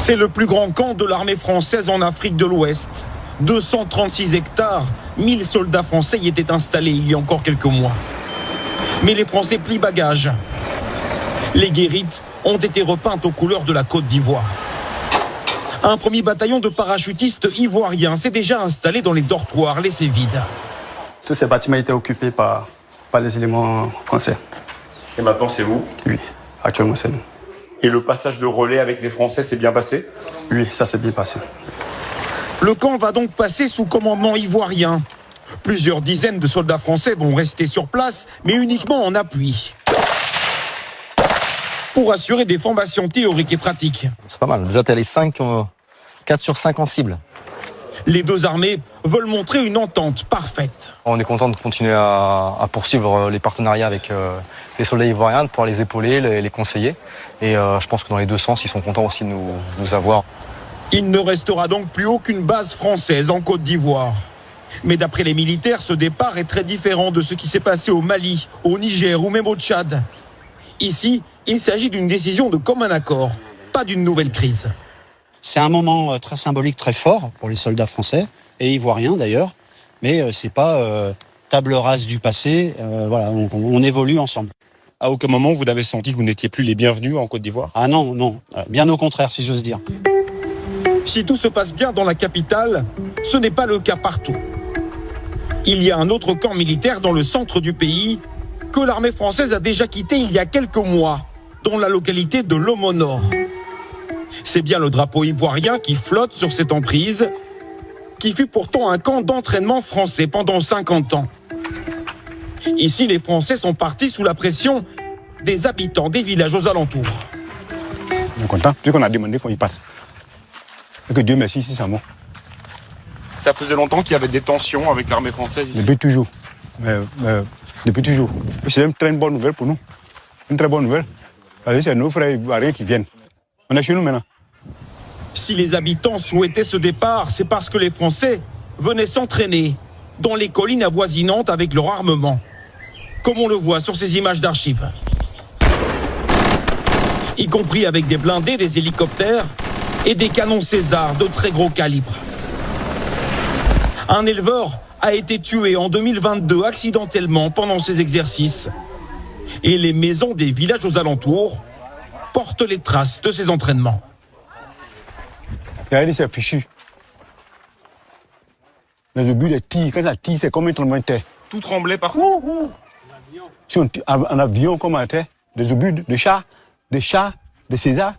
C'est le plus grand camp de l'armée française en Afrique de l'Ouest. 236 hectares, 1000 soldats français y étaient installés il y a encore quelques mois. Mais les Français plient bagages. Les guérites ont été repeintes aux couleurs de la Côte d'Ivoire. Un premier bataillon de parachutistes ivoiriens s'est déjà installé dans les dortoirs laissés vides. Tous ces bâtiments étaient occupés par les éléments français. Et maintenant, c'est vous? Oui, actuellement, c'est nous. Et le passage de relais avec les Français s'est bien passé? Oui, ça s'est bien passé. Le camp va donc passer sous commandement ivoirien. Plusieurs dizaines de soldats français vont rester sur place, mais uniquement en appui, pour assurer des formations théoriques et pratiques. C'est pas mal. Déjà, tu as les 4 sur 5 en cible. Les deux armées veulent montrer une entente parfaite. On est content de continuer à poursuivre les partenariats avec les soldats ivoiriens, de pouvoir les épauler, les conseiller. Et je pense que dans les deux sens, ils sont contents aussi de nous avoir. Il ne restera donc plus aucune base française en Côte d'Ivoire. Mais d'après les militaires, ce départ est très différent de ce qui s'est passé au Mali, au Niger ou même au Tchad. Ici, il s'agit d'une décision de commun accord, pas d'une nouvelle crise. C'est un moment très symbolique, très fort pour les soldats français et ivoiriens d'ailleurs, mais c'est pas table rase du passé. Voilà, on évolue ensemble. À aucun moment, vous n'avez senti que vous n'étiez plus les bienvenus en Côte d'Ivoire? Ah non, non, bien au contraire, si j'ose dire. Si tout se passe bien dans la capitale, ce n'est pas le cas partout. Il y a un autre camp militaire dans le centre du pays que l'armée française a déjà quitté il y a quelques mois, dans la localité de Lomo Nord. C'est bien le drapeau ivoirien qui flotte sur cette emprise, qui fut pourtant un camp d'entraînement français pendant 50 ans. Ici, les Français sont partis sous la pression des habitants des villages aux alentours. On est content, puisqu'on a demandé qu'on y passe. Et que Dieu merci, si ça monte. Ça faisait longtemps qu'il y avait des tensions avec l'armée française ici? Depuis toujours. Depuis toujours. C'est une très bonne nouvelle pour nous. Une très bonne nouvelle. Parce que c'est nos frères ivoiriens qui viennent. On est chez nous maintenant. Si les habitants souhaitaient ce départ, c'est parce que les Français venaient s'entraîner dans les collines avoisinantes avec leur armement, comme on le voit sur ces images d'archives. Y compris avec des blindés, des hélicoptères et des canons César de très gros calibre. Un éleveur a été tué en 2022 accidentellement pendant ces exercices. Et les maisons des villages aux alentours portent les traces de ces entraînements. Regardez, c'est fichu. Mais le but des tirs, quand ça tire, c'est comme un tremblement de terre. Tout tremblait par contre? Si on tire en avion comme à terre, des obus de chars, des César,